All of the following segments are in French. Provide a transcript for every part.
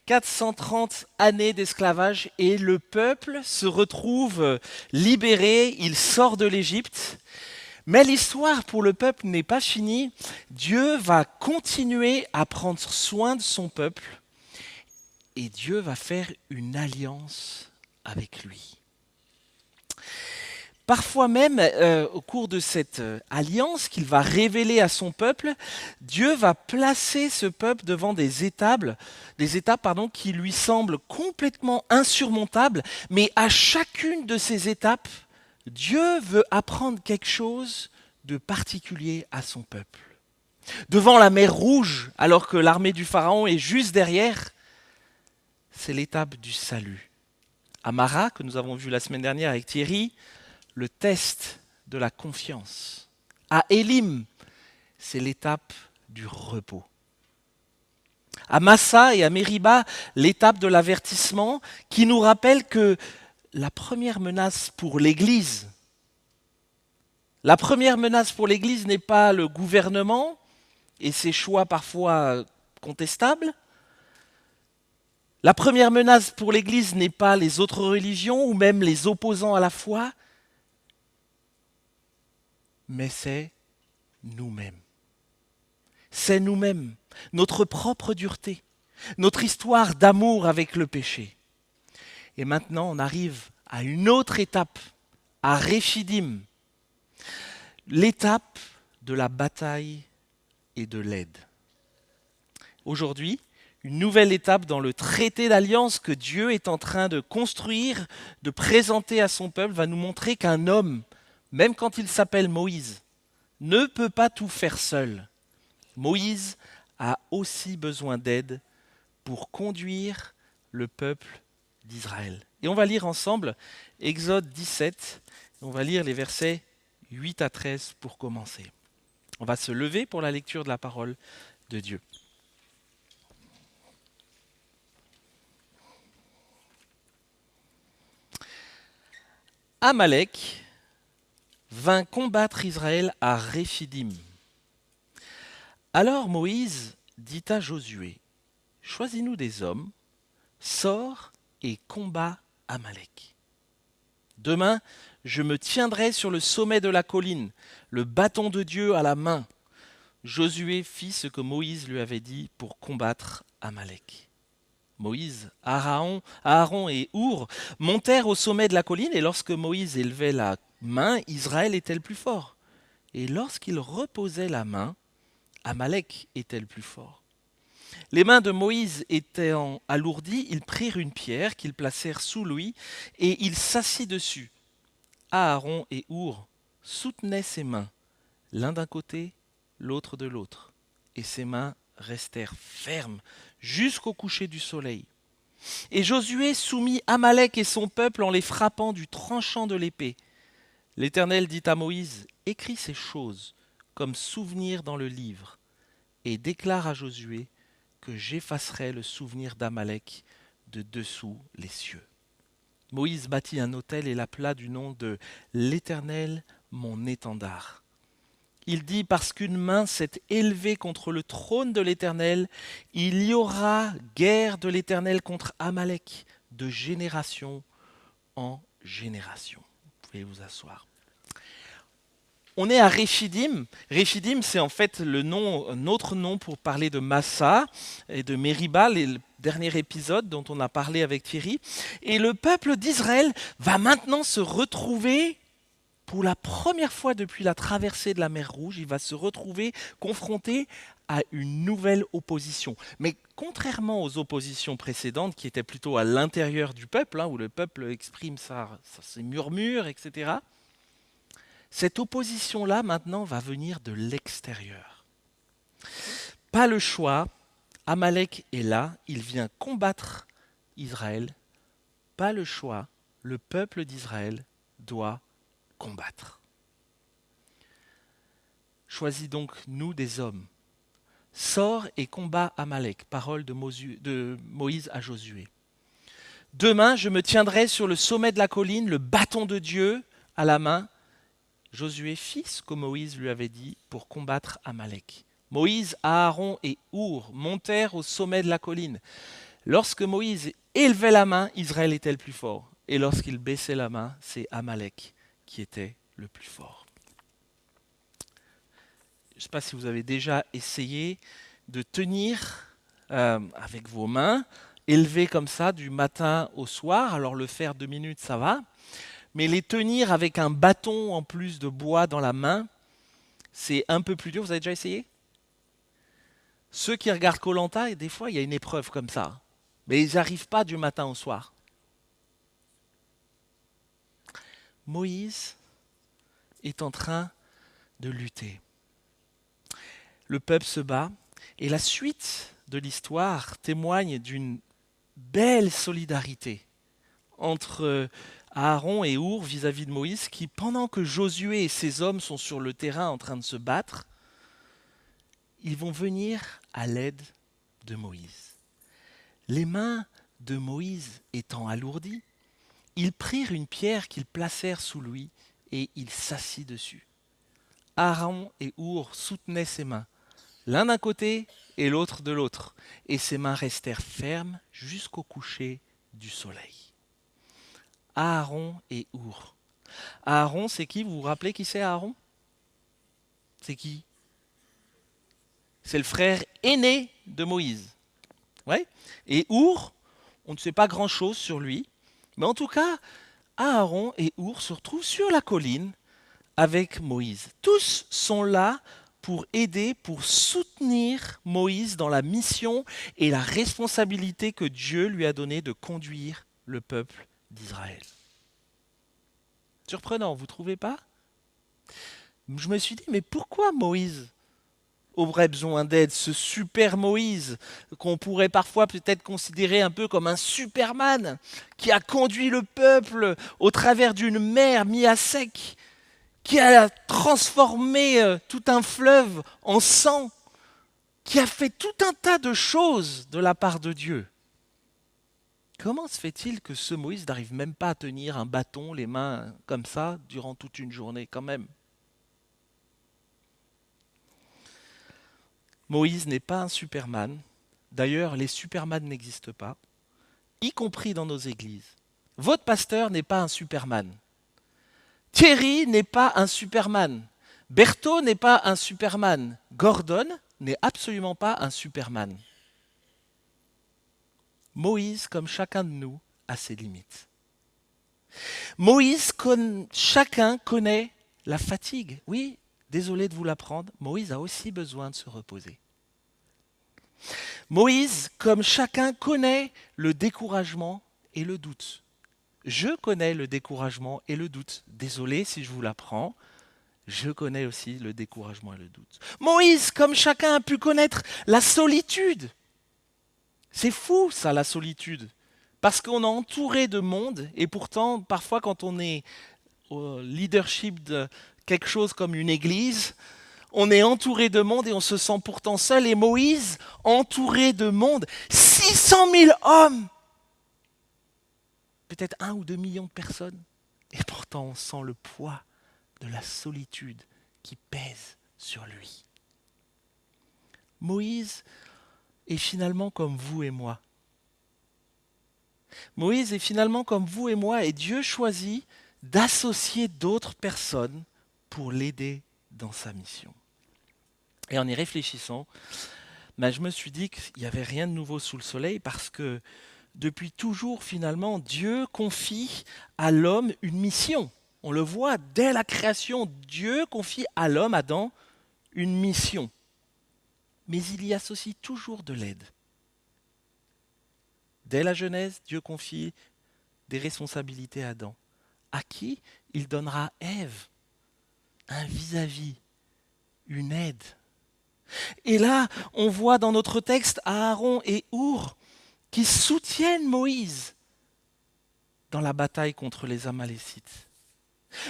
430 années d'esclavage et le peuple se retrouve libéré, il sort de l'Égypte. Mais l'histoire pour le peuple n'est pas finie. Dieu va continuer à prendre soin de son peuple et Dieu va faire une alliance avec lui. Parfois même, au cours de cette alliance qu'il va révéler à son peuple, Dieu va placer ce peuple devant des étapes qui lui semblent complètement insurmontables, mais à chacune de ces étapes, Dieu veut apprendre quelque chose de particulier à son peuple. Devant la mer Rouge, alors que l'armée du Pharaon est juste derrière, c'est l'étape du salut. À Mara, que nous avons vu la semaine dernière avec Thierry, le test de la confiance. À Élim, c'est l'étape du repos. À Massa et à Mériba, l'étape de l'avertissement qui nous rappelle que la première menace pour l'Église, n'est pas le gouvernement et ses choix parfois contestables. La première menace pour l'Église n'est pas les autres religions ou même les opposants à la foi, mais c'est nous-mêmes. C'est nous-mêmes, notre propre dureté, notre histoire d'amour avec le péché. Et maintenant, on arrive à une autre étape, à Réphidim, l'étape de la bataille et de l'aide. Aujourd'hui, une nouvelle étape dans le traité d'alliance que Dieu est en train de construire, de présenter à son peuple, va nous montrer qu'un homme, même quand il s'appelle Moïse, ne peut pas tout faire seul. Moïse a aussi besoin d'aide pour conduire le peuple d'Israël. Et on va lire ensemble Exode 17, on va lire les versets 8 à 13 pour commencer. On va se lever pour la lecture de la parole de Dieu. Amalek vint combattre Israël à Réphidim. Alors Moïse dit à Josué, « Choisis-nous des hommes, sors et combat Amalek. Demain, je me tiendrai sur le sommet de la colline, le bâton de Dieu à la main. » Josué fit ce que Moïse lui avait dit pour combattre Amalek. Moïse, Aaron et Our montèrent au sommet de la colline, et lorsque Moïse élevait la main, Israël était le plus fort. Et lorsqu'il reposait la main, Amalek était le plus fort. Les mains de Moïse étant alourdies, ils prirent une pierre qu'ils placèrent sous lui, et il s'assit dessus. Aaron et Our soutenaient ses mains, l'un d'un côté, l'autre de l'autre, et ses mains restèrent fermes jusqu'au coucher du soleil. Et Josué soumit Amalek et son peuple en les frappant du tranchant de l'épée. L'Éternel dit à Moïse, « Écris ces choses comme souvenir dans le livre, et déclare à Josué que j'effacerai le souvenir d'Amalek de dessous les cieux. » Moïse bâtit un autel et l'appela du nom de l'Éternel, mon étendard. Il dit, parce qu'une main s'est élevée contre le trône de l'Éternel, il y aura guerre de l'Éternel contre Amalek de génération en génération. Vous pouvez vous asseoir. On est à Réphidim. Réphidim, c'est en fait un autre nom pour parler de Massa et de Mériba, le dernier épisode dont on a parlé avec Thierry. Et le peuple d'Israël va maintenant se retrouver, pour la première fois depuis la traversée de la mer Rouge, il va se retrouver confronté à une nouvelle opposition. Mais contrairement aux oppositions précédentes, qui étaient plutôt à l'intérieur du peuple, où le peuple exprime ses murmures, etc., cette opposition-là, maintenant, va venir de l'extérieur. Pas le choix, Amalek est là, il vient combattre Israël. Pas le choix, le peuple d'Israël doit combattre. Choisis donc nous des hommes. Sors et combat Amalek, parole de Moïse à Josué. Demain, je me tiendrai sur le sommet de la colline, le bâton de Dieu à la main. Josué fit ce que Moïse lui avait dit pour combattre Amalek. Moïse, Aaron et Our montèrent au sommet de la colline. Lorsque Moïse élevait la main, Israël était le plus fort. Et lorsqu'il baissait la main, c'est Amalek qui était le plus fort. Je ne sais pas si vous avez déjà essayé de tenir avec vos mains, élevées comme ça du matin au soir. Alors le faire 2 minutes, ça va. Mais les tenir avec un bâton en plus de bois dans la main, c'est un peu plus dur. Vous avez déjà essayé? Ceux qui regardent koh et des fois, il y a une épreuve comme ça. Mais ils n'arrivent pas du matin au soir. Moïse est en train de lutter. Le peuple se bat et la suite de l'histoire témoigne d'une belle solidarité entre Aaron et Our vis-à-vis de Moïse qui, pendant que Josué et ses hommes sont sur le terrain en train de se battre, ils vont venir à l'aide de Moïse. Les mains de Moïse étant alourdies, ils prirent une pierre qu'ils placèrent sous lui et il s'assit dessus. Aaron et Our soutenaient ses mains, l'un d'un côté et l'autre de l'autre, et ses mains restèrent fermes jusqu'au coucher du soleil. Aaron et Our. Aaron, c'est qui? Vous vous rappelez qui c'est Aaron? C'est qui? C'est le frère aîné de Moïse. Ouais. Et Our, on ne sait pas grand-chose sur lui, mais en tout cas, Aaron et Our se retrouvent sur la colline avec Moïse. Tous sont là pour aider, pour soutenir Moïse dans la mission et la responsabilité que Dieu lui a donnée de conduire le peuple d'Israël. Surprenant, vous ne trouvez pas? Je me suis dit, mais pourquoi Moïse aurait besoin d'aide, ce super Moïse, qu'on pourrait parfois peut-être considérer un peu comme un Superman, qui a conduit le peuple au travers d'une mer mise à sec, qui a transformé tout un fleuve en sang, qui a fait tout un tas de choses de la part de Dieu. Comment se fait-il que ce Moïse n'arrive même pas à tenir un bâton, les mains comme ça, durant toute une journée quand même? Moïse n'est pas un Superman. D'ailleurs, les Superman n'existent pas, y compris dans nos églises. Votre pasteur n'est pas un Superman. Thierry n'est pas un Superman. Berthaud n'est pas un Superman. Gordon n'est absolument pas un Superman. Moïse, comme chacun de nous, a ses limites. Moïse, chacun connaît la fatigue. Oui, désolé de vous l'apprendre, Moïse a aussi besoin de se reposer. Moïse, comme chacun, connaît le découragement et le doute. Je connais le découragement et le doute. Désolé si je vous l'apprends, je connais aussi le découragement et le doute. Moïse, comme chacun, a pu connaître la solitude. C'est fou ça, la solitude. Parce qu'on est entouré de monde et pourtant, parfois quand on est au leadership de quelque chose comme une église, on est entouré de monde et on se sent pourtant seul. Et Moïse, entouré de monde, 600 000 hommes, peut-être 1 ou 2 millions de personnes. Et pourtant, on sent le poids de la solitude qui pèse sur lui. Moïse est finalement comme vous et moi. Moïse est finalement comme vous et moi et Dieu choisit d'associer d'autres personnes pour l'aider dans sa mission. Et en y réfléchissant, je me suis dit qu'il n'y avait rien de nouveau sous le soleil parce que depuis toujours, finalement, Dieu confie à l'homme une mission. On le voit dès la création, Dieu confie à l'homme, Adam, une mission. Mais il y associe toujours de l'aide. Dès la Genèse, Dieu confie des responsabilités à Adam, à qui il donnera Ève, un vis-à-vis, une aide. Et là, on voit dans notre texte Aaron et Our qui soutiennent Moïse dans la bataille contre les Amalécites.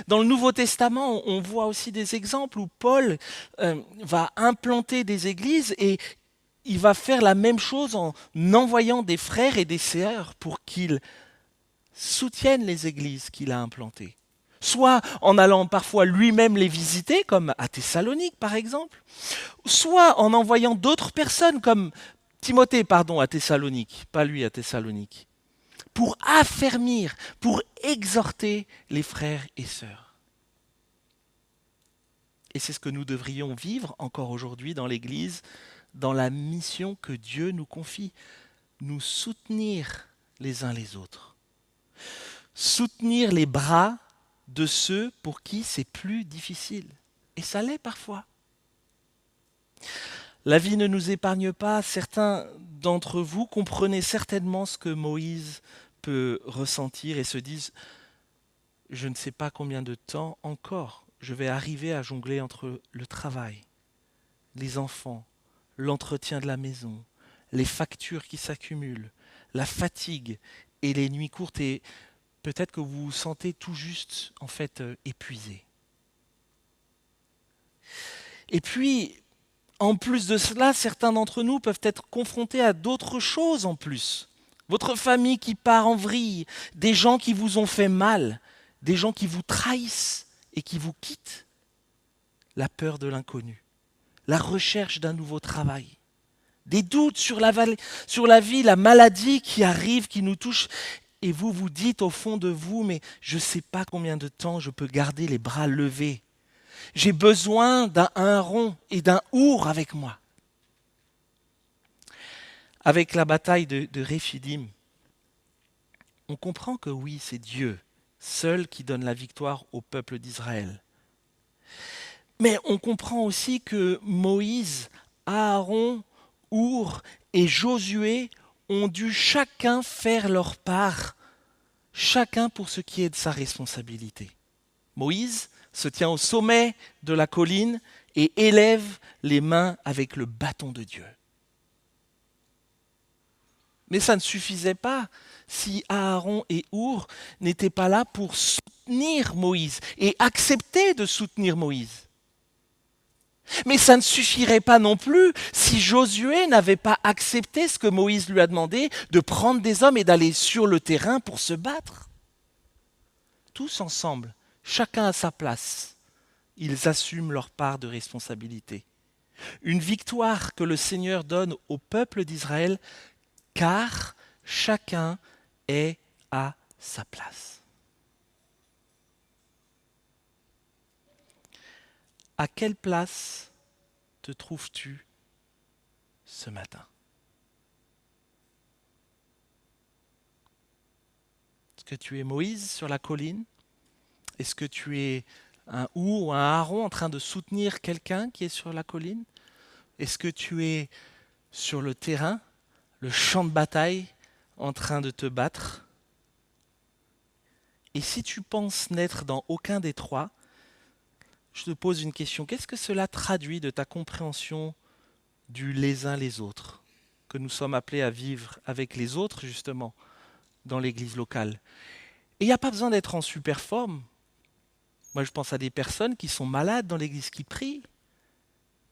Dans le Nouveau Testament, on voit aussi des exemples où Paul va implanter des églises et il va faire la même chose en envoyant des frères et des sœurs pour qu'ils soutiennent les églises qu'il a implantées. Soit en allant parfois lui-même les visiter, comme à Thessalonique par exemple, soit en envoyant d'autres personnes comme Timothée, pardon, à Thessalonique, pas lui à Thessalonique, pour affermir, pour exhorter les frères et sœurs. Et c'est ce que nous devrions vivre encore aujourd'hui dans l'Église, dans la mission que Dieu nous confie, nous soutenir les uns les autres. Soutenir les bras de ceux pour qui c'est plus difficile. Et ça l'est parfois. La vie ne nous épargne pas. Certains d'entre vous comprenaient certainement ce que Moïse peut ressentir et se disent « Je ne sais pas combien de temps encore je vais arriver à jongler entre le travail, les enfants, l'entretien de la maison, les factures qui s'accumulent, la fatigue et les nuits courtes. » Et peut-être que vous vous sentez tout juste en fait épuisé. Et puis, en plus de cela, certains d'entre nous peuvent être confrontés à d'autres choses en plus. Votre famille qui part en vrille, des gens qui vous ont fait mal, des gens qui vous trahissent et qui vous quittent. La peur de l'inconnu, la recherche d'un nouveau travail, des doutes sur la vie, la maladie qui arrive, qui nous touche. Et vous vous dites au fond de vous, mais je ne sais pas combien de temps je peux garder les bras levés. J'ai besoin d'un Aaron et d'un Our avec moi. Avec la bataille de Réphidim, on comprend que oui, c'est Dieu seul qui donne la victoire au peuple d'Israël. Mais on comprend aussi que Moïse, Aaron, Our et Josué ont dû chacun faire leur part, chacun pour ce qui est de sa responsabilité. Moïse se tient au sommet de la colline et élève les mains avec le bâton de Dieu. Mais ça ne suffisait pas si Aaron et Our n'étaient pas là pour soutenir Moïse et accepter de soutenir Moïse. Mais ça ne suffirait pas non plus si Josué n'avait pas accepté ce que Moïse lui a demandé, de prendre des hommes et d'aller sur le terrain pour se battre. Tous ensemble, chacun à sa place, ils assument leur part de responsabilité. Une victoire que le Seigneur donne au peuple d'Israël, car chacun est à sa place. À quelle place te trouves-tu ce matin? Est-ce que tu es Moïse sur la colline? Est-ce que tu es un Our ou un Aaron en train de soutenir quelqu'un qui est sur la colline? Est-ce que tu es sur le terrain, le champ de bataille, en train de te battre? Et si tu penses n'être dans aucun des trois, je te pose une question. Qu'est-ce que cela traduit de ta compréhension du les uns les autres, que nous sommes appelés à vivre avec les autres, justement, dans l'église locale? Et il n'y a pas besoin d'être en super forme. Moi, je pense à des personnes qui sont malades dans l'église, qui prient.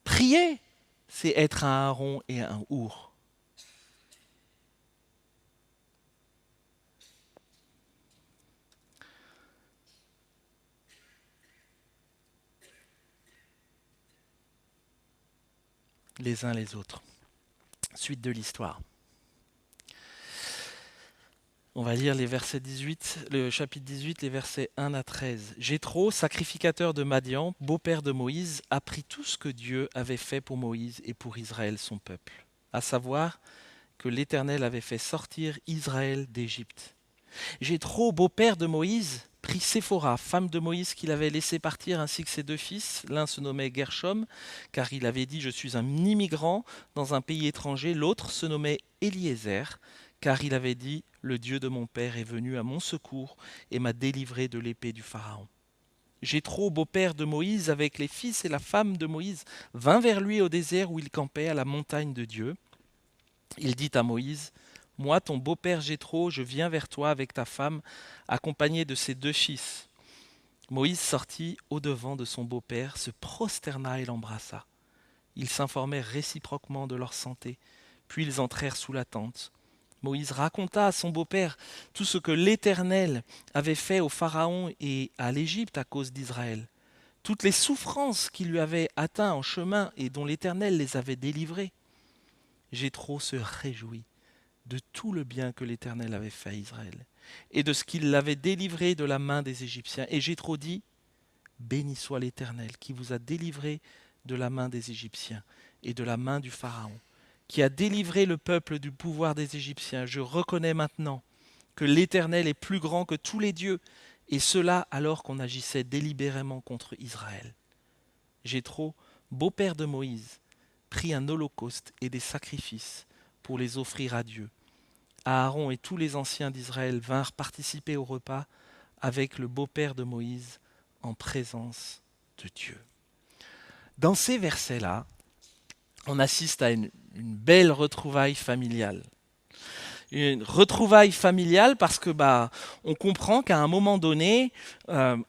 Prier, c'est être un Aaron et un Our. Les uns les autres. Suite de l'histoire. On va lire les versets 18, le chapitre 18, les versets 1 à 13. Jéthro, sacrificateur de Madian, beau-père de Moïse, apprit tout ce que Dieu avait fait pour Moïse et pour Israël, son peuple, à savoir que l'Éternel avait fait sortir Israël d'Égypte. Jéthro, beau-père de Moïse, prit Séphora, femme de Moïse qu'il avait laissé partir, ainsi que ses deux fils. L'un se nommait Gershom, car il avait dit « Je suis un immigrant dans un pays étranger ». L'autre se nommait Eliezer, car il avait dit « Le Dieu de mon père est venu à mon secours et m'a délivré de l'épée du Pharaon ». Jéthro, beau-père de Moïse, avec les fils et la femme de Moïse, vint vers lui au désert où il campait, à la montagne de Dieu. Il dit à Moïse « Moi, ton beau-père Jéthro, je viens vers toi avec ta femme, accompagné de ses deux fils. » Moïse sortit au-devant de son beau-père, se prosterna et l'embrassa. Ils s'informèrent réciproquement de leur santé, puis ils entrèrent sous la tente. Moïse raconta à son beau-père tout ce que l'Éternel avait fait au Pharaon et à l'Égypte à cause d'Israël, toutes les souffrances qui lui avaient atteints en chemin et dont l'Éternel les avait délivrés. Jéthro se réjouit de tout le bien que l'Éternel avait fait à Israël et de ce qu'il l'avait délivré de la main des Égyptiens. Et Jéthro dit, béni soit l'Éternel qui vous a délivré de la main des Égyptiens et de la main du Pharaon, qui a délivré le peuple du pouvoir des Égyptiens. Je reconnais maintenant que l'Éternel est plus grand que tous les dieux, et cela alors qu'on agissait délibérément contre Israël. Jéthro, beau-père de Moïse, prit un holocauste et des sacrifices pour les offrir à Dieu. Aaron et tous les anciens d'Israël vinrent participer au repas avec le beau-père de Moïse en présence de Dieu. Dans ces versets-là, on assiste à une belle retrouvaille familiale. Une retrouvaille familiale parce que on comprend qu'à un moment donné,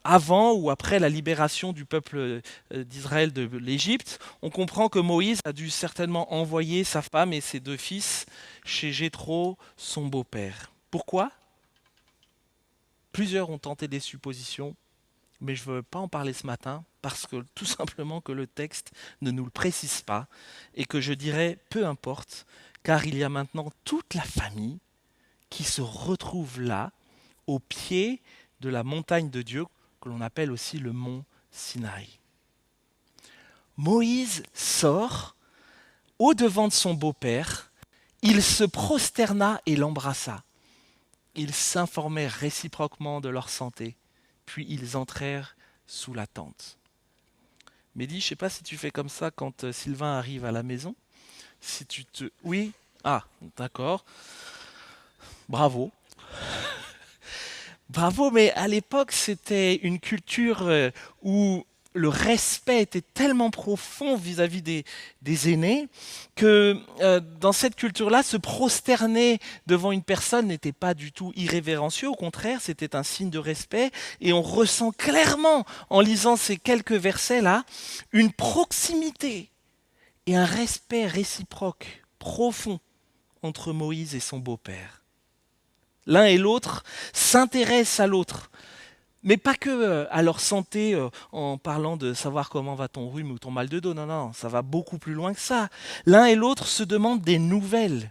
avant ou après la libération du peuple d'Israël de l'Égypte, on comprend que Moïse a dû certainement envoyer sa femme et ses 2 fils chez Jéthro, son beau-père. Pourquoi ? Plusieurs ont tenté des suppositions, mais je ne veux pas en parler ce matin parce que tout simplement que le texte ne nous le précise pas et que je dirais peu importe, car il y a maintenant toute la famille qui se retrouve là, au pied de la montagne de Dieu, que l'on appelle aussi le mont Sinaï. Moïse sort au-devant de son beau-père, il se prosterna et l'embrassa. Ils s'informèrent réciproquement de leur santé, puis ils entrèrent sous la tente. Mehdi, je ne sais pas si tu fais comme ça quand Sylvain arrive à la maison. Si tu te... Oui ? Ah, d'accord. Bravo. Bravo, mais à l'époque, c'était une culture où le respect était tellement profond vis-à-vis des aînés que dans cette culture-là, se prosterner devant une personne n'était pas du tout irrévérencieux. Au contraire, c'était un signe de respect. Et on ressent clairement, en lisant ces quelques versets-là, une proximité et un respect réciproque profond entre Moïse et son beau-père. L'un et l'autre s'intéressent à l'autre, mais pas que à leur santé en parlant de savoir comment va ton rhume ou ton mal de dos, non, ça va beaucoup plus loin que ça. L'un et l'autre se demandent des nouvelles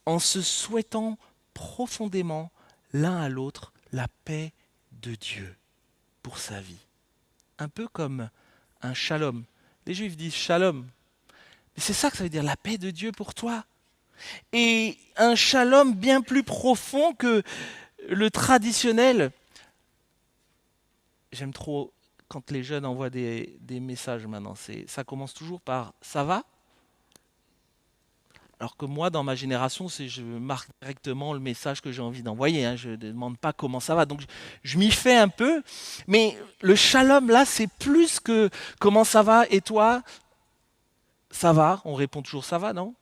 en se souhaitant profondément l'un à l'autre la paix de Dieu pour sa vie. Un peu comme un shalom. Les Juifs disent shalom, mais c'est ça que ça veut dire, la paix de Dieu pour toi. Et un shalom bien plus profond que le traditionnel. J'aime trop quand les jeunes envoient des messages maintenant. Ça commence toujours par « ça va ?» Alors que moi, dans ma génération, je marque directement le message que j'ai envie d'envoyer. Je ne demande pas comment ça va. Donc je m'y fais un peu. Mais le shalom, là, c'est plus que « comment ça va et toi ?» Ça va, on répond toujours « ça va », non ?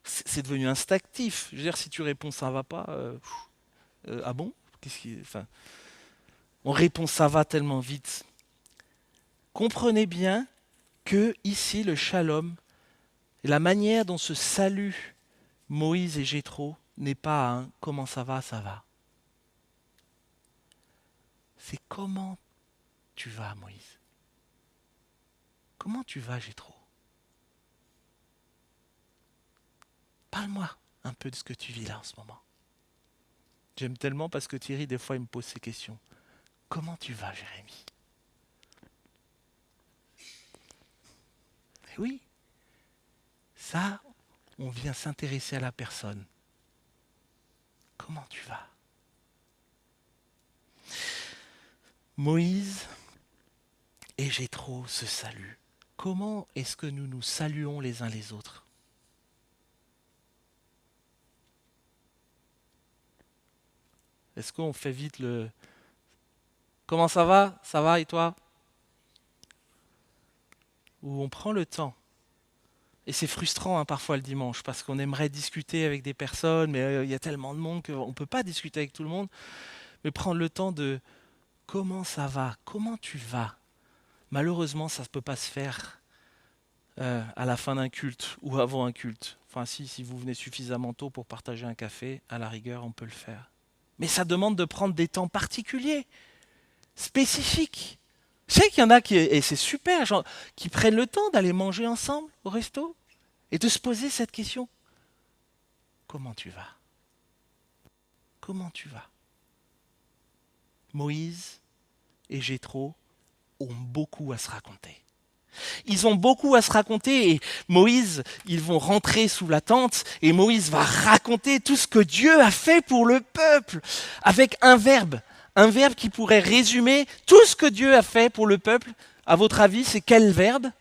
C'est devenu instinctif. Je veux dire, si tu réponds ça va pas, ah bon ? On répond ça va tellement vite. Comprenez bien que ici le shalom, la manière dont se saluent Moïse et Jéthro n'est pas un comment ça va, ça va. C'est comment tu vas, Moïse ? Comment tu vas, Jéthro ? Parle-moi un peu de ce que tu vis là en ce moment. J'aime tellement parce que Thierry, des fois, il me pose ces questions. Comment tu vas, Jérémie ? Et oui, ça, on vient s'intéresser à la personne. Comment tu vas ? Moïse et Jéthro se saluent. Comment est-ce que nous nous saluons les uns les autres ? Est-ce qu'on fait vite le « Comment ça va ? Ça va et toi ?» Ou on prend le temps. Et c'est frustrant parfois le dimanche parce qu'on aimerait discuter avec des personnes, mais il y a tellement de monde qu'on ne peut pas discuter avec tout le monde. Mais prendre le temps de « Comment ça va ? Comment tu vas ?» Malheureusement, ça ne peut pas se faire à la fin d'un culte ou avant un culte. Enfin, si vous venez suffisamment tôt pour partager un café, à la rigueur, on peut le faire. Mais ça demande de prendre des temps particuliers, spécifiques. Je sais qu'il y en a et c'est super, qui prennent le temps d'aller manger ensemble au resto. et de se poser cette question. Comment tu vas? Comment tu vas? Moïse et Jéthro ont beaucoup à se raconter. Ils ont beaucoup à se raconter et Moïse, ils vont rentrer sous la tente et Moïse va raconter tout ce que Dieu a fait pour le peuple avec un verbe qui pourrait résumer tout ce que Dieu a fait pour le peuple. À votre avis, c'est quel verbe?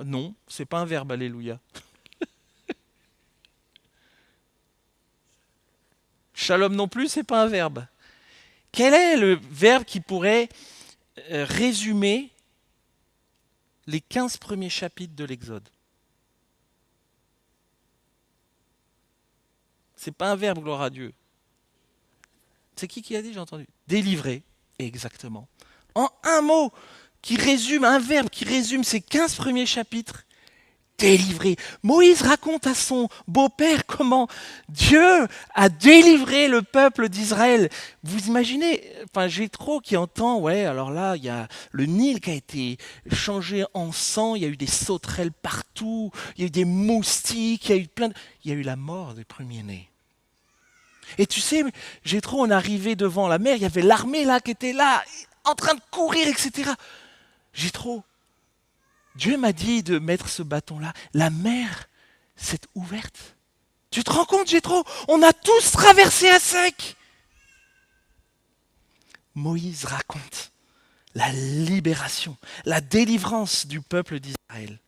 Non, c'est pas un verbe, alléluia. Shalom non plus, c'est pas un verbe. Quel est le verbe qui pourrait résumer les 15 premiers chapitres de l'Exode? C'est pas un verbe, gloire à Dieu. C'est qui a dit, j'ai entendu? Délivrer, exactement. En un mot, un verbe qui résume ces 15 premiers chapitres, délivrer. Moïse raconte à son beau-père comment Dieu a délivré le peuple d'Israël. Vous imaginez, Jéthro qui entend, ouais, alors là, il y a le Nil qui a été changé en sang, il y a eu des sauterelles partout, il y a eu des moustiques, il y a eu la mort des premiers-nés. Et tu sais, Jéthro, on est arrivé devant la mer, il y avait l'armée là qui était là, en train de courir, etc. Jéthro, Dieu m'a dit de mettre ce bâton-là. La mer s'est ouverte. Tu te rends compte, Jéthro? On a tous traversé à sec. Moïse raconte la libération, la délivrance du peuple d'Israël.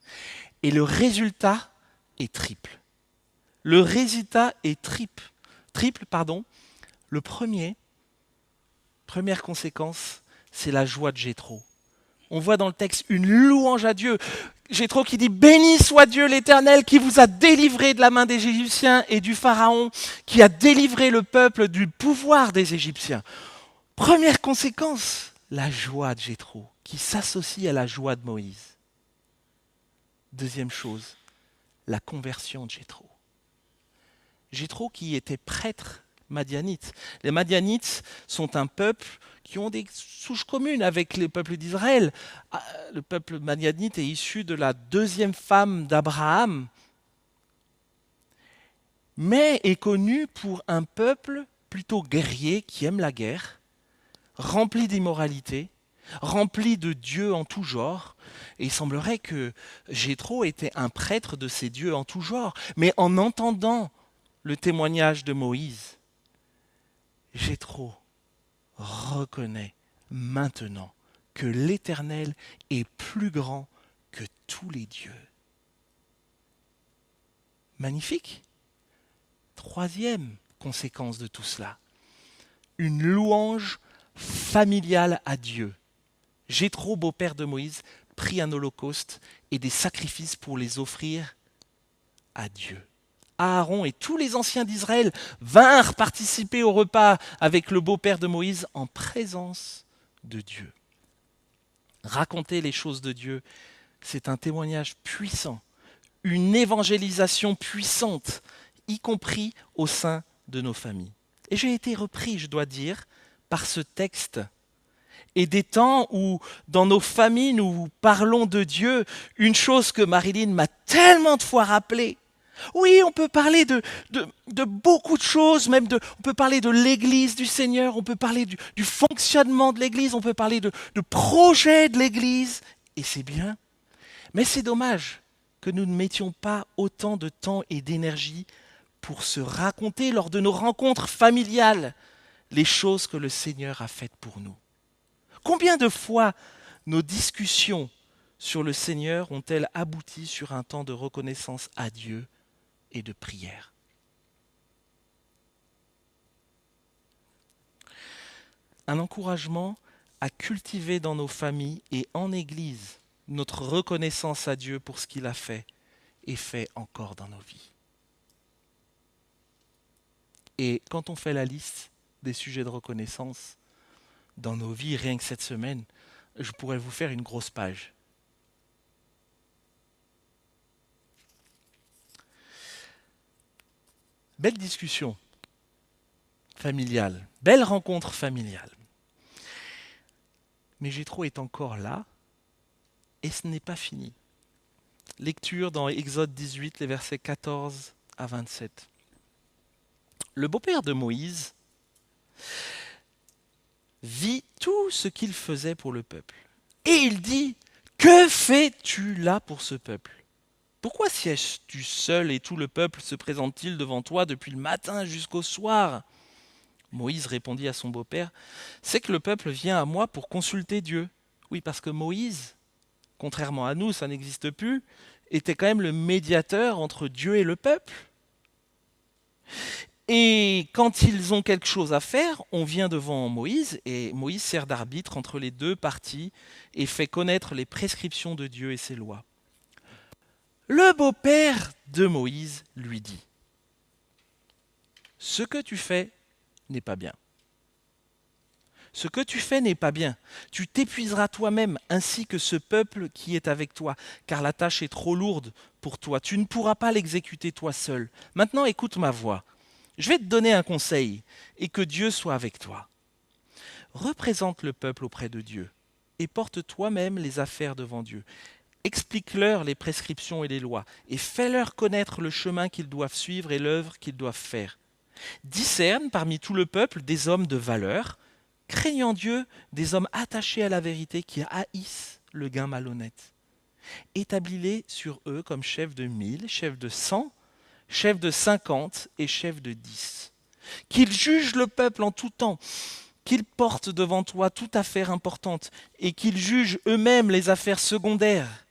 Et le résultat est triple. Le résultat est triple. Première conséquence, c'est la joie de Jéthro. On voit dans le texte une louange à Dieu. Jéthro qui dit « Béni soit Dieu l'Éternel qui vous a délivré de la main des Égyptiens et du Pharaon, qui a délivré le peuple du pouvoir des Égyptiens. » Première conséquence, la joie de Jéthro qui s'associe à la joie de Moïse. Deuxième chose, la conversion de Jéthro. Jéthro qui était prêtre madianite. Les Madianites sont un peuple qui ont des souches communes avec le peuple d'Israël. Le peuple madianite est issu de la deuxième femme d'Abraham, mais est connu pour un peuple plutôt guerrier qui aime la guerre, rempli d'immoralité, rempli de dieux en tout genre. Et il semblerait que Jéthro était un prêtre de ces dieux en tout genre. Mais en entendant le témoignage de Moïse, Jéthro reconnaît maintenant que l'Éternel est plus grand que tous les dieux. Magnifique. Troisième conséquence de tout cela, une louange familiale à Dieu. Jéthro, beau-père de Moïse, prit un holocauste et des sacrifices pour les offrir à Dieu. Aaron et tous les anciens d'Israël vinrent participer au repas avec le beau-père de Moïse en présence de Dieu. Raconter les choses de Dieu, c'est un témoignage puissant, une évangélisation puissante, y compris au sein de nos familles. Et j'ai été repris, je dois dire, par ce texte. Et des temps où, dans nos familles, nous parlons de Dieu, une chose que Marilyn m'a tellement de fois rappelée. Oui, on peut parler de beaucoup de choses, on peut parler de l'Église du Seigneur, on peut parler du fonctionnement de l'Église, on peut parler de projet de l'Église, et c'est bien. Mais c'est dommage que nous ne mettions pas autant de temps et d'énergie pour se raconter lors de nos rencontres familiales les choses que le Seigneur a faites pour nous. Combien de fois nos discussions sur le Seigneur ont-elles abouti sur un temps de reconnaissance à Dieu et de prière? Un encouragement à cultiver dans nos familles et en Église notre reconnaissance à Dieu pour ce qu'il a fait et fait encore dans nos vies. Et quand on fait la liste des sujets de reconnaissance dans nos vies, rien que cette semaine, je pourrais vous faire une grosse page. Belle discussion familiale, belle rencontre familiale. Mais Jéthro est encore là et ce n'est pas fini. Lecture dans Exode 18, les versets 14 à 27. Le beau-père de Moïse vit tout ce qu'il faisait pour le peuple. Et il dit, que fais-tu là pour ce peuple? Pourquoi sièges-tu seul et tout le peuple se présente-t-il devant toi depuis le matin jusqu'au soir? Moïse répondit à son beau-père, c'est que le peuple vient à moi pour consulter Dieu. Oui, parce que Moïse, contrairement à nous, ça n'existe plus, était quand même le médiateur entre Dieu et le peuple. Et quand ils ont quelque chose à faire, on vient devant Moïse, et Moïse sert d'arbitre entre les deux parties et fait connaître les prescriptions de Dieu et ses lois. Le beau-père de Moïse lui dit, ce que tu fais n'est pas bien. Ce que tu fais n'est pas bien. Tu t'épuiseras toi-même ainsi que ce peuple qui est avec toi, car la tâche est trop lourde pour toi. Tu ne pourras pas l'exécuter toi seul. Maintenant, écoute ma voix. Je vais te donner un conseil, et que Dieu soit avec toi. Représente le peuple auprès de Dieu, et porte toi-même les affaires devant Dieu. Explique-leur les prescriptions et les lois, et fais-leur connaître le chemin qu'ils doivent suivre et l'œuvre qu'ils doivent faire. Discerne parmi tout le peuple des hommes de valeur, craignant Dieu, des hommes attachés à la vérité qui haïssent le gain malhonnête. Établis-les sur eux comme chefs de 1000, chefs de 100, chefs de 50 et chefs de 10. Qu'ils jugent le peuple en tout temps, qu'ils portent devant toi toute affaire importante et qu'ils jugent eux-mêmes les affaires secondaires.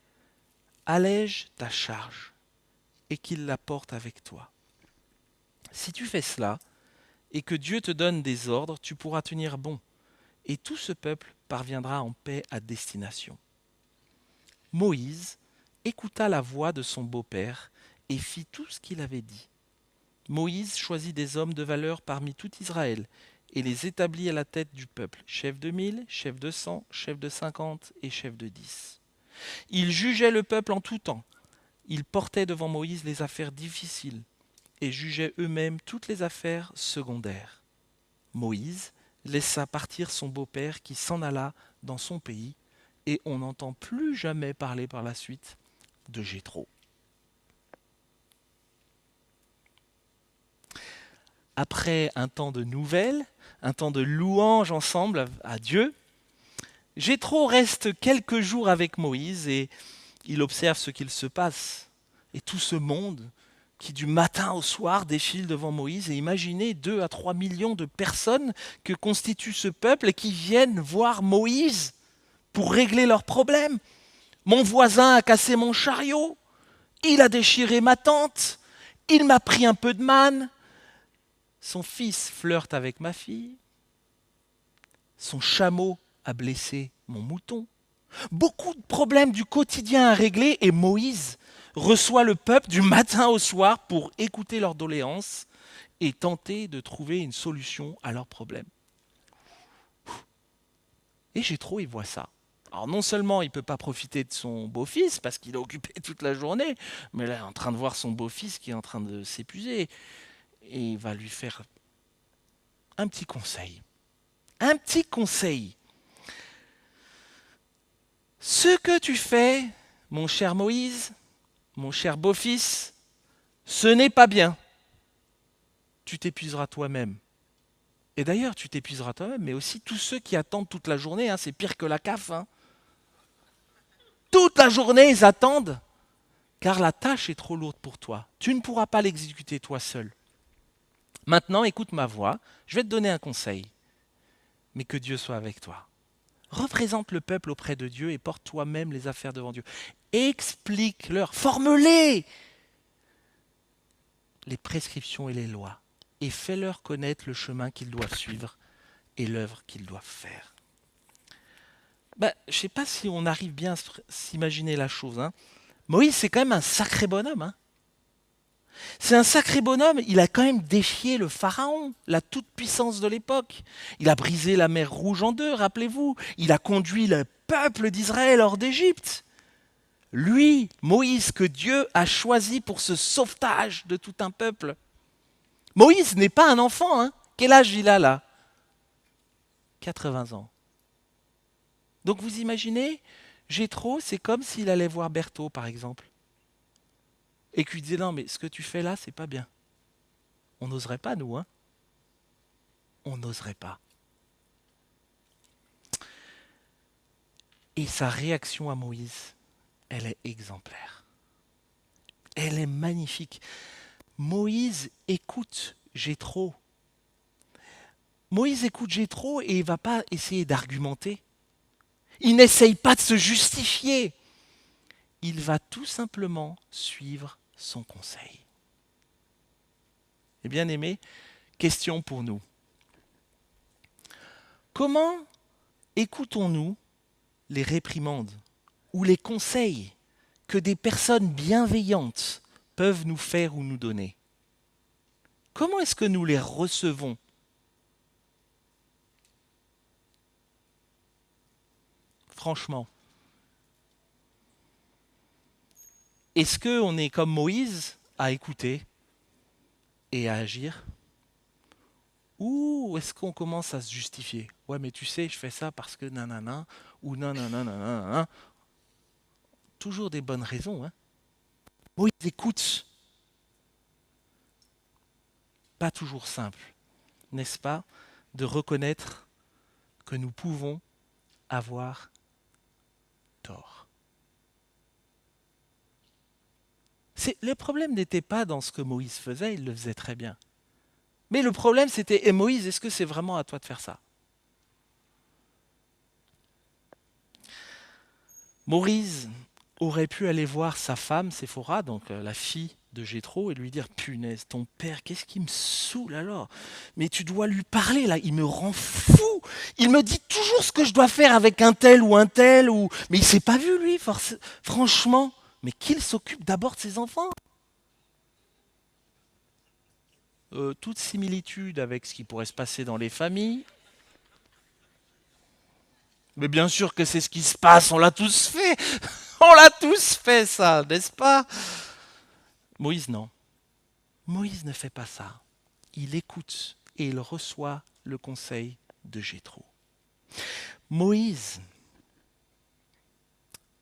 Allège ta charge et qu'ils la portent avec toi. Si tu fais cela et que Dieu te donne des ordres, tu pourras tenir bon et tout ce peuple parviendra en paix à destination. Moïse écouta la voix de son beau-père et fit tout ce qu'il avait dit. Moïse choisit des hommes de valeur parmi tout Israël et les établit à la tête du peuple, chef de 1000, chef de 100, chef de 50 et chef de 10. Ils jugeaient le peuple en tout temps. Ils portaient devant Moïse les affaires difficiles et jugeaient eux-mêmes toutes les affaires secondaires. Moïse laissa partir son beau-père qui s'en alla dans son pays et on n'entend plus jamais parler par la suite de Jéthro. Après un temps de nouvelles, un temps de louange ensemble à Dieu, Jéthro reste quelques jours avec Moïse et il observe ce qu'il se passe. Et tout ce monde qui du matin au soir défile devant Moïse, et imaginez 2 à 3 millions de personnes que constitue ce peuple et qui viennent voir Moïse pour régler leurs problèmes. Mon voisin a cassé mon chariot, il a déchiré ma tente, il m'a pris un peu de manne, son fils flirte avec ma fille, son chameau a blessé mon mouton. Beaucoup de problèmes du quotidien à régler et Moïse reçoit le peuple du matin au soir pour écouter leurs doléances et tenter de trouver une solution à leurs problèmes. Et Jéthro, il voit ça. Alors non seulement il ne peut pas profiter de son beau-fils parce qu'il est occupé toute la journée, mais là il est en train de voir son beau-fils qui est en train de s'épuiser. Et il va lui faire un petit conseil. Un petit conseil. Ce que tu fais, mon cher Moïse, mon cher beau-fils, ce n'est pas bien. Tu t'épuiseras toi-même. Et d'ailleurs, tu t'épuiseras toi-même, mais aussi tous ceux qui attendent toute la journée, c'est pire que la CAF. Toute la journée, ils attendent, car la tâche est trop lourde pour toi. Tu ne pourras pas l'exécuter toi seul. Maintenant, écoute ma voix, je vais te donner un conseil, mais que Dieu soit avec toi. Représente le peuple auprès de Dieu et porte toi-même les affaires devant Dieu. Explique-leur, forme-les les prescriptions et les lois et fais-leur connaître le chemin qu'ils doivent suivre et l'œuvre qu'ils doivent faire. Je ne sais pas si on arrive bien à s'imaginer la chose. Moïse, c'est quand même un sacré bonhomme. C'est un sacré bonhomme, il a quand même défié le pharaon, la toute-puissance de l'époque. Il a brisé la mer Rouge en deux, rappelez-vous. Il a conduit le peuple d'Israël hors d'Égypte. Lui, Moïse, que Dieu a choisi pour ce sauvetage de tout un peuple. Moïse n'est pas un enfant. Quel âge il a là? 80 ans. Donc vous imaginez, Jéthro, c'est comme s'il allait voir Berthaud, par exemple. et qui lui disait non mais ce que tu fais là, c'est pas bien. On n'oserait pas nous, hein. On n'oserait pas. Et sa réaction à Moïse, elle est exemplaire. Elle est magnifique. Moïse écoute Jéthro. Moïse écoute Jéthro et il ne va pas essayer d'argumenter. Il n'essaye pas de se justifier. Il va tout simplement suivre son conseil. Et bien aimé, question pour nous. Comment écoutons-nous les réprimandes ou les conseils que des personnes bienveillantes peuvent nous faire ou nous donner? Comment est-ce que nous les recevons? Franchement. Est-ce qu'on est comme Moïse à écouter et à agir? Ou est-ce qu'on commence à se justifier? Ouais, mais tu sais, je fais ça parce que nanana, ou nanana. Toujours des bonnes raisons, hein. Moïse écoute. Pas toujours simple, n'est-ce pas, de reconnaître que nous pouvons avoir tort. Le problème n'était pas dans ce que Moïse faisait, il le faisait très bien. Mais le problème c'était, et Moïse, est-ce que c'est vraiment à toi de faire ça? Moïse aurait pu aller voir sa femme, Séphora, donc la fille de Jéthro, et lui dire, punaise, ton père, qu'est-ce qui me saoule alors? Mais tu dois lui parler là, il me rend fou. Il me dit toujours ce que je dois faire avec un tel, ou... Mais il s'est pas vu lui, franchement. Mais qu'il s'occupe d'abord de ses enfants. Toute similitude avec ce qui pourrait se passer dans les familles. Mais bien sûr que c'est ce qui se passe, on l'a tous fait. On l'a tous fait ça, n'est-ce pas? Moïse, non. Moïse ne fait pas ça. Il écoute et il reçoit le conseil de Jéthro. Moïse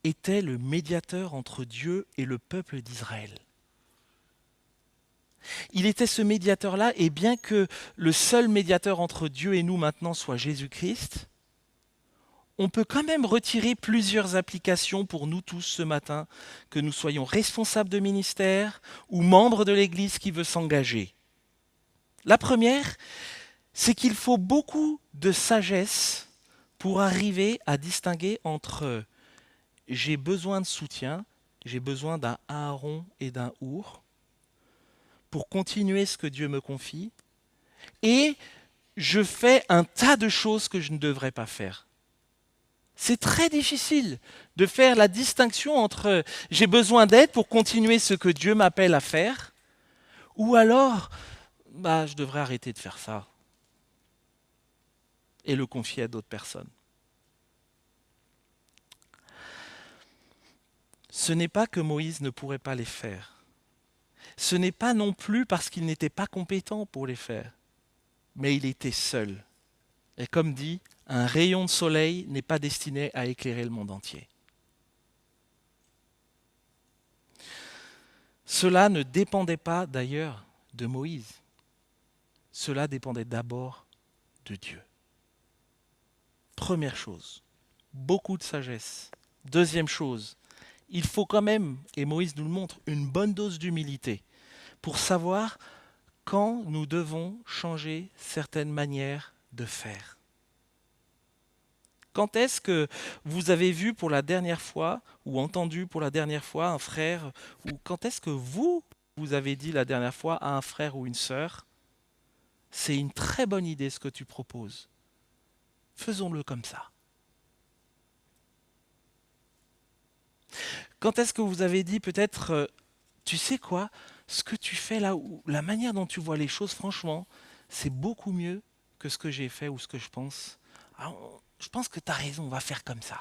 était le médiateur entre Dieu et le peuple d'Israël. Il était ce médiateur-là, et bien que le seul médiateur entre Dieu et nous maintenant soit Jésus-Christ, on peut quand même retirer plusieurs applications pour nous tous ce matin, que nous soyons responsables de ministère ou membres de l'Église qui veut s'engager. La première, c'est qu'il faut beaucoup de sagesse pour arriver à distinguer entre j'ai besoin de soutien, j'ai besoin d'un Aaron et d'un Our pour continuer ce que Dieu me confie, et je fais un tas de choses que je ne devrais pas faire. C'est très difficile de faire la distinction entre j'ai besoin d'aide pour continuer ce que Dieu m'appelle à faire, ou alors je devrais arrêter de faire ça et le confier à d'autres personnes. Ce n'est pas que Moïse ne pourrait pas les faire. Ce n'est pas non plus parce qu'il n'était pas compétent pour les faire, mais il était seul. Et comme dit, un rayon de soleil n'est pas destiné à éclairer le monde entier. Cela ne dépendait pas d'ailleurs de Moïse. Cela dépendait d'abord de Dieu. Première chose, beaucoup de sagesse. Deuxième chose, il faut quand même, et Moïse nous le montre, une bonne dose d'humilité pour savoir quand nous devons changer certaines manières de faire. Quand est-ce que vous avez vu pour la dernière fois ou entendu pour la dernière fois un frère, ou quand est-ce que vous avez dit la dernière fois à un frère ou une sœur, c'est une très bonne idée ce que tu proposes. Faisons-le comme ça. Quand est-ce que vous avez dit peut-être, tu sais quoi, ce que tu fais là, ou la manière dont tu vois les choses, franchement, c'est beaucoup mieux que ce que j'ai fait ou ce que je pense. Alors, je pense que tu as raison, on va faire comme ça.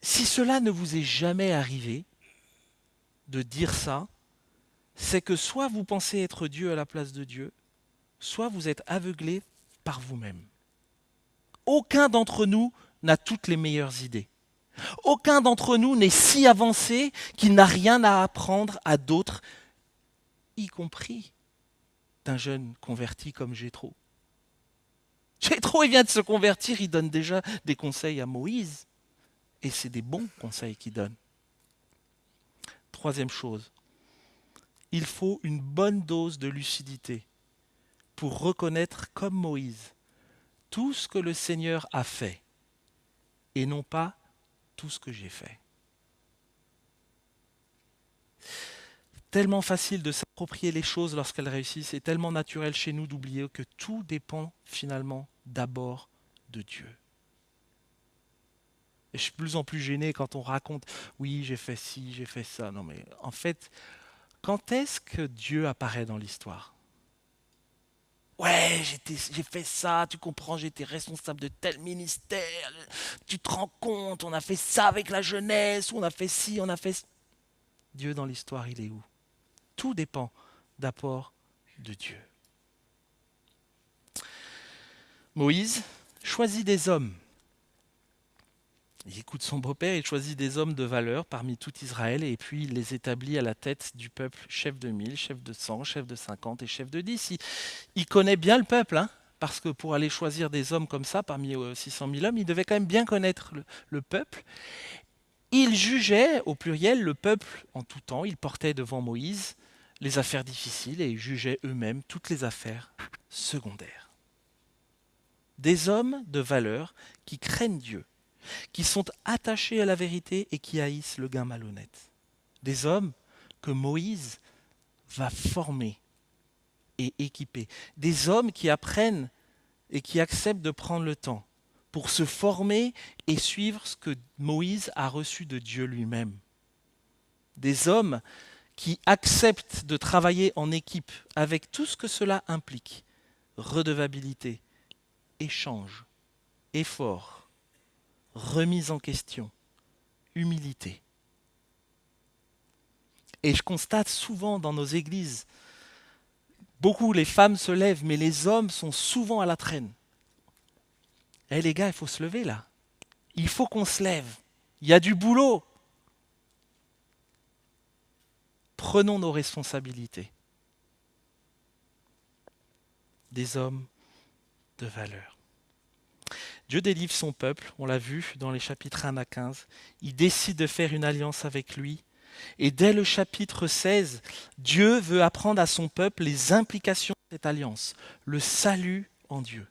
Si cela ne vous est jamais arrivé de dire ça, c'est que soit vous pensez être Dieu à la place de Dieu, soit vous êtes aveuglé par vous-même. Aucun d'entre nous n'a toutes les meilleures idées. Aucun d'entre nous n'est si avancé qu'il n'a rien à apprendre à d'autres, y compris d'un jeune converti comme Jéthro. Jéthro, il vient de se convertir, il donne déjà des conseils à Moïse. Et c'est des bons conseils qu'il donne. Troisième chose, il faut une bonne dose de lucidité pour reconnaître, comme Moïse, tout ce que le Seigneur a fait et non pas tout ce que j'ai fait. Tellement facile de s'approprier les choses lorsqu'elles réussissent et tellement naturel chez nous d'oublier que tout dépend finalement d'abord de Dieu. Et je suis de plus en plus gêné quand on raconte « oui, j'ai fait ci, j'ai fait ça ». Non mais en fait, quand est-ce que Dieu apparaît dans l'histoire ? Ouais, j'ai fait ça, tu comprends, j'étais responsable de tel ministère, tu te rends compte, on a fait ça avec la jeunesse, on a fait ci, on a fait... Dieu dans l'histoire, il est où ? Tout dépend d'abord de Dieu. Moïse choisit des hommes. Il écoute son beau-père, il choisit des hommes de valeur parmi tout Israël et puis il les établit à la tête du peuple, chef de 1000, chef de 100, chef de 50 et chef de 10. Il connaît bien le peuple, hein, parce que pour aller choisir des hommes comme ça, parmi 600 000 hommes, il devait quand même bien connaître le peuple. Il jugeait, au pluriel, le peuple en tout temps. Il portait devant Moïse les affaires difficiles et ils jugeaient eux-mêmes toutes les affaires secondaires. Des hommes de valeur qui craignent Dieu, qui sont attachés à la vérité et qui haïssent le gain malhonnête. Des hommes que Moïse va former et équiper. Des hommes qui apprennent et qui acceptent de prendre le temps pour se former et suivre ce que Moïse a reçu de Dieu lui-même. Des hommes qui acceptent de travailler en équipe avec tout ce que cela implique. Redevabilité, échange, effort, remise en question, humilité. Et je constate souvent dans nos églises, beaucoup les femmes se lèvent, mais les hommes sont souvent à la traîne. Eh les gars, il faut se lever là. Il faut qu'on se lève. Il y a du boulot. Prenons nos responsabilités. Des hommes de valeur. Dieu délivre son peuple, on l'a vu dans les chapitres 1 à 15. Il décide de faire une alliance avec lui. Et dès le chapitre 16, Dieu veut apprendre à son peuple les implications de cette alliance. Le salut en Dieu.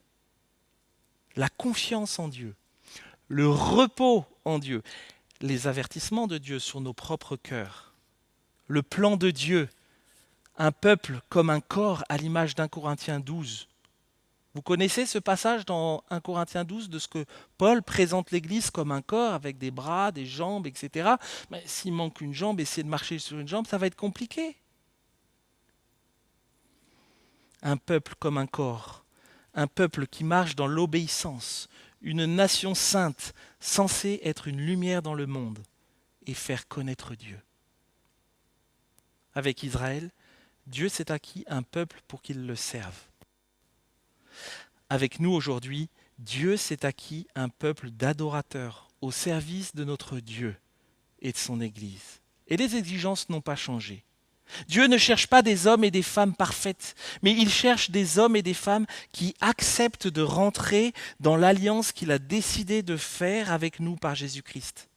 La confiance en Dieu. Le repos en Dieu. Les avertissements de Dieu sur nos propres cœurs. Le plan de Dieu. Un peuple comme un corps à l'image d'1 Corinthiens 12. Vous connaissez ce passage dans 1 Corinthiens 12 de ce que Paul présente l'Église comme un corps avec des bras, des jambes, etc. Mais s'il manque une jambe, essayer de marcher sur une jambe, ça va être compliqué. Un peuple comme un corps, un peuple qui marche dans l'obéissance, une nation sainte censée être une lumière dans le monde et faire connaître Dieu. Avec Israël, Dieu s'est acquis un peuple pour qu'il le serve. Avec nous aujourd'hui, Dieu s'est acquis un peuple d'adorateurs au service de notre Dieu et de son Église. Et les exigences n'ont pas changé. Dieu ne cherche pas des hommes et des femmes parfaites, mais il cherche des hommes et des femmes qui acceptent de rentrer dans l'alliance qu'il a décidé de faire avec nous par Jésus-Christ.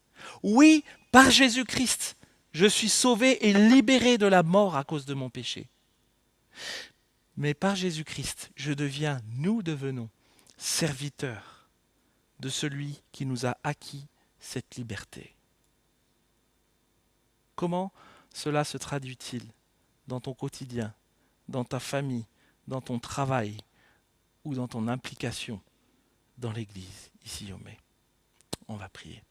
Oui, par Jésus-Christ, je suis sauvé et libéré de la mort à cause de mon péché. Mais par Jésus-Christ, nous devenons serviteurs de celui qui nous a acquis cette liberté. Comment cela se traduit-il dans ton quotidien, dans ta famille, dans ton travail ou dans ton implication dans l'Église, ici au Mai ? On va prier.